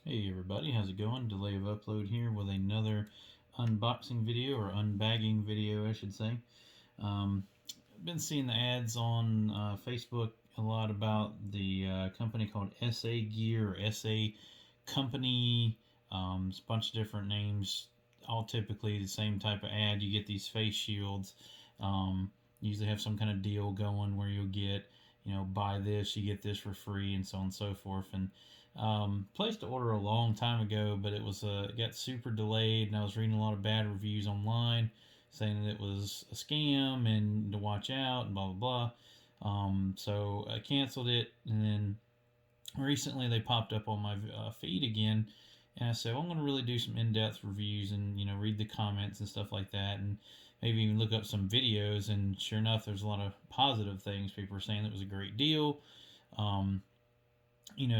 Hey everybody, how's it going? Delay of upload here with another unboxing video, or unbagging video I should say. I've been seeing the ads on Facebook a lot about the company called SA Gear or SA Company. It's a bunch of different names, all typically the same type of ad. You get these face shields. Usually have some kind of deal going where you'll get, buy this, you get this for free, and so on and so forth. And placed the order a long time ago, but it got super delayed, and I was reading a lot of bad reviews online saying that it was a scam and to watch out and blah blah blah. So I canceled it, and then recently they popped up on my feed again, and I said, well, I'm going to really do some in-depth reviews and read the comments and stuff like that, and maybe even look up some videos. And sure enough, there's a lot of positive things. People were saying it was a great deal. Um,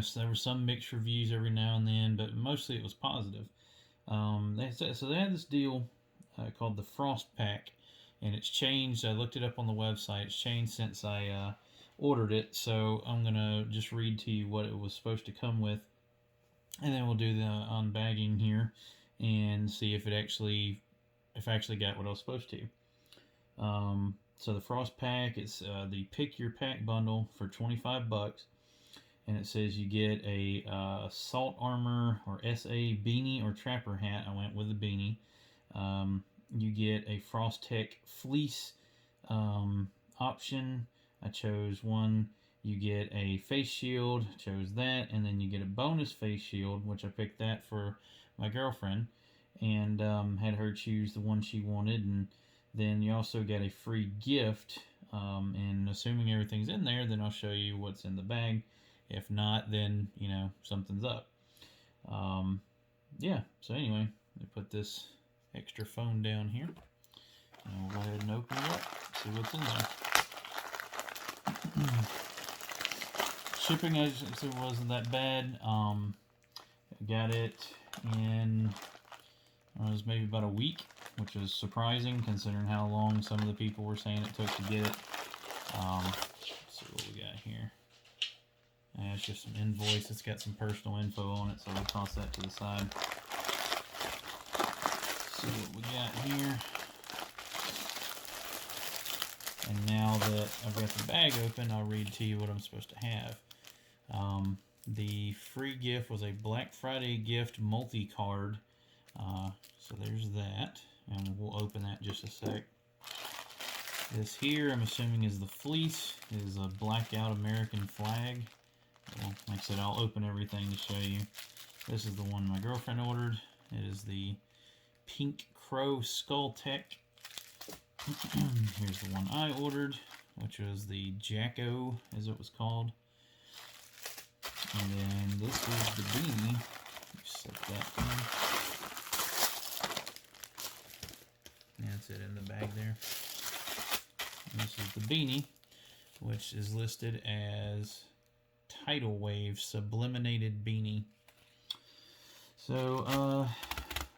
so there were some mixed reviews every now and then, but mostly it was positive. So they had this deal called the Frost Pack, and it's changed. I looked it up on the website. It's changed since I ordered it. So I'm gonna just read to you what it was supposed to come with, and then we'll do the unbagging here and see if I actually got what I was supposed to. So the Frost Pack, it's the Pick Your Pack bundle for $25, and it says you get a Salt Armor or SA beanie or trapper hat. I went with the beanie. You get a Frost Tech fleece option. I chose one. You get a face shield, chose that, and then you get a bonus face shield, which I picked that for my girlfriend, and had her choose the one she wanted. And then you also get a free gift. And assuming everything's in there, then I'll show you what's in the bag. If not, then something's up. Yeah. So anyway, let me put this extra phone down here, and we'll go ahead and open it up. See what's in there. Shipping actually wasn't that bad. I got it in it was maybe about a week, which was surprising considering how long some of the people were saying it took to get it. Let's see what we got here. It's just some invoice. It's got some personal info on it, so we'll toss that to the side. See what we got here. And now that I've got the bag open, I'll read to you what I'm supposed to have. The free gift was a Black Friday gift multi-card. So there's that. And we'll open that in just a sec. This here, I'm assuming, is the fleece. It is a blacked out American flag. Well, like I said, I'll open everything to show you. This is the one my girlfriend ordered. It is the Pink Crow Skull Tech. Here's the one I ordered, which was the Jacko, as it was called. And then this is the beanie. Set that down. That's it in the bag there. And this is the beanie, which is listed as Tidal Wave Subliminated Beanie. So,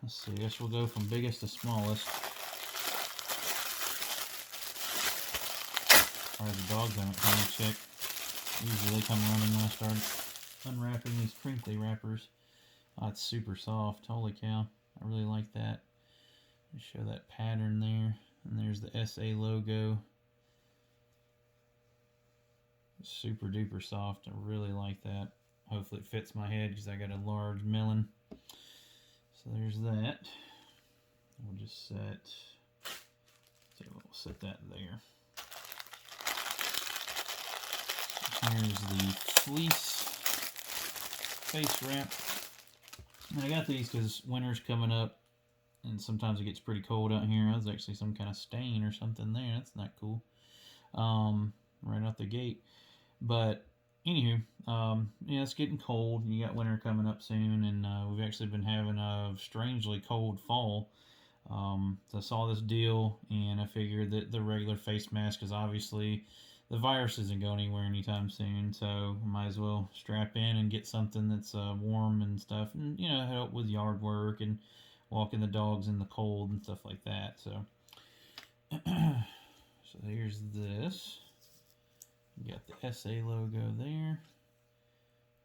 let's see, I guess we'll go from biggest to smallest. Sorry, the dogs haven't come to check. Usually they come running when I start unwrapping these crinkly wrappers. Oh, it's super soft. Holy cow. I really like that. Show that pattern there. And there's the SA logo. Super duper soft. I really like that. Hopefully it fits my head because I got a large melon. So there's that. We'll just we'll set that there. Here's the fleece face wrap. And I got these because winter's coming up, and sometimes it gets pretty cold out here. There's actually some kind of stain or something there. That's not cool. Right out the gate. But anywho, it's getting cold. You got winter coming up soon, and we've actually been having a strangely cold fall. So I saw this deal, and I figured that the regular face mask is obviously the virus isn't going anywhere anytime soon, so might as well strap in and get something that's warm and stuff, and help with yard work and walking the dogs in the cold and stuff like that. So, so here's this. You got the SA logo there,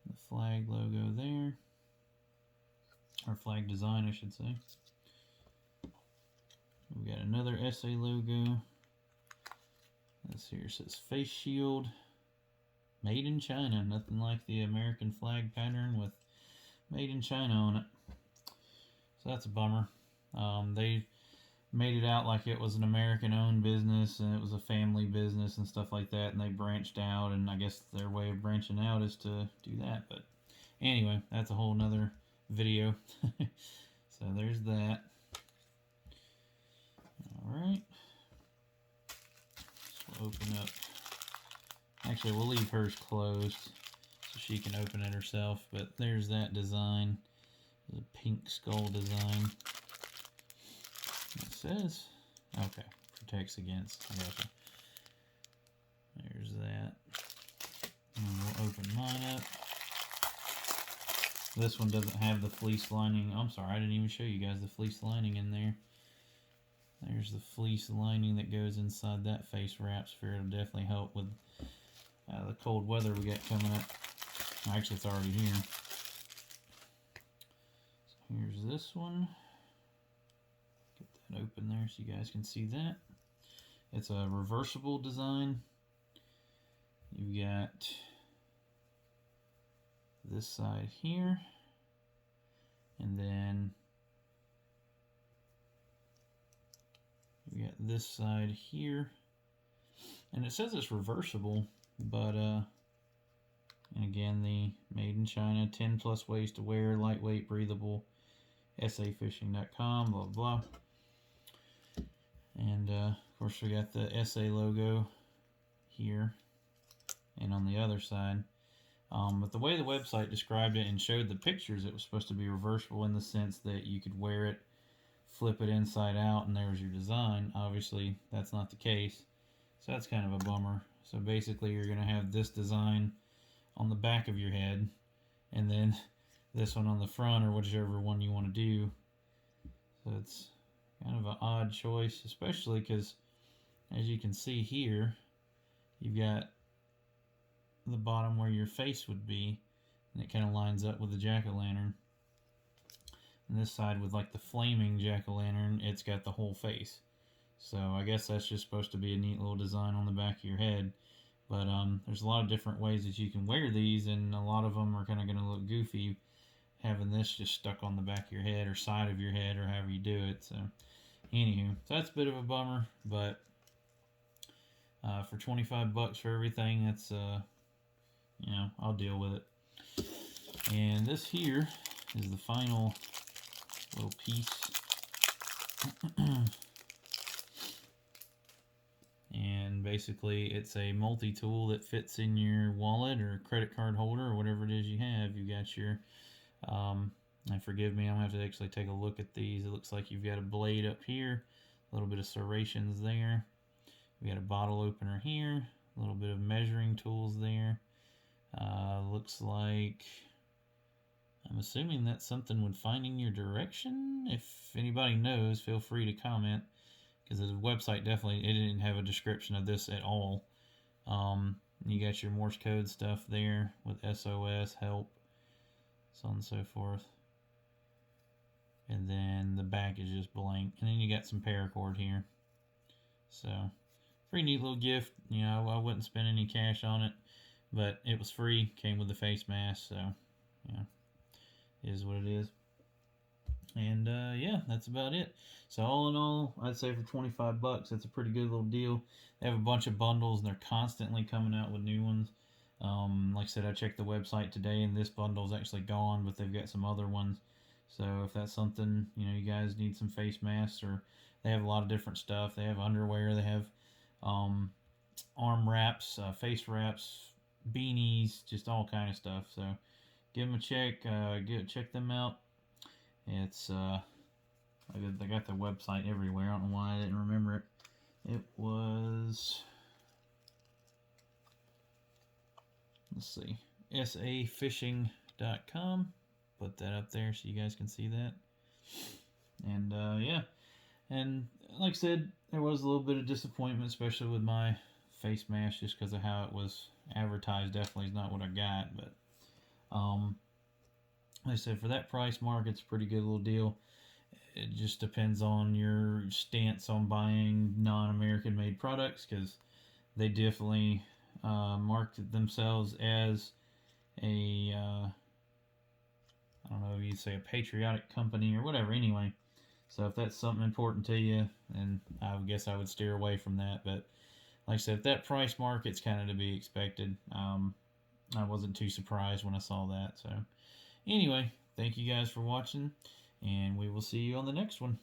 the flag logo there, or flag design, I should say. We got another SA logo. This here says face shield, made in China. Nothing like the American flag pattern with made in China on it. So that's a bummer. They made it out like it was an American-owned business and it was a family business and stuff like that, and they branched out, and I guess their way of branching out is to do that. But anyway, that's a whole nother video. So there's that. Alright. So we'll open up. Actually, we'll leave hers closed so she can open it herself. But there's that design. The pink skull design. It says, okay, protects against. I gotcha. There's that. And we'll open mine up. This one doesn't have the fleece lining. I'm sorry, I didn't even show you guys the fleece lining in there. There's the fleece lining that goes inside that face wrap sphere. It'll definitely help with the cold weather we got coming up. Actually, it's already here. So here's this one. Get that open there so you guys can see that. It's a reversible design. You've got this side here, and then we got this side here, and it says it's reversible, but and again, the made in China, 10 plus ways to wear, lightweight, breathable, safishing.com, blah blah. And of course we got the SA logo here and on the other side. But the way the website described it and showed the pictures, it was supposed to be reversible in the sense that you could wear it, flip it inside out, and there's your design. Obviously, that's not the case, so that's kind of a bummer. So basically, you're going to have this design on the back of your head, and then this one on the front, or whichever one you want to do. So it's kind of an odd choice, especially because, as you can see here, you've got the bottom where your face would be, and it kind of lines up with the jack-o'-lantern. And this side with like the flaming jack-o'-lantern, it's got the whole face. So I guess that's just supposed to be a neat little design on the back of your head. But there's a lot of different ways that you can wear these, and a lot of them are kind of going to look goofy having this just stuck on the back of your head or side of your head or however you do it. So anywho, so that's a bit of a bummer, but for 25 bucks for everything, that's you know, I'll deal with it. And this here is the final little piece. And basically it's a multi-tool that fits in your wallet or credit card holder or whatever it is you have. You've got your, and forgive me, I'm going to have to actually take a look at these. It looks like you've got a blade up here, a little bit of serrations there. We've got a bottle opener here, a little bit of measuring tools there. Looks like, I'm assuming that's something with finding your direction. If anybody knows, feel free to comment, because the website definitely, it didn't have a description of this at all. You got your Morse code stuff there with SOS, help, so on and so forth. And then the back is just blank. And then you got some paracord here. So, pretty neat little gift. You know, I wouldn't spend any cash on it, but it was free, came with the face mask, so, yeah, it is what it is. And, yeah, that's about it. So, all in all, I'd say for 25 bucks, that's a pretty good little deal. They have a bunch of bundles, and they're constantly coming out with new ones. Like I said, I checked the website today, and this bundle's actually gone, but they've got some other ones. So, if that's something, you know, you guys need some face masks, or they have a lot of different stuff. They have underwear, they have arm wraps, face wraps, beanies, just all kind of stuff. So give them a check, check them out. It's I got the website everywhere. I don't know why I didn't remember it. It was, let's see, safishing.com. Put that up there so you guys can see that. And yeah, and like I said, there was a little bit of disappointment, especially with my face mask, just because of how it was advertised. Definitely is not what I got, but Like I said, for that price mark, it's a pretty good little deal. It just depends on your stance on buying non-American made products, because they definitely market themselves as a I don't know, you'd say a patriotic company or whatever. Anyway, so if that's something important to you, then I guess I would steer away from that. But like I said, if that price mark, it's kind of to be expected. I wasn't too surprised when I saw that. So anyway, thank you guys for watching, and we will see you on the next one.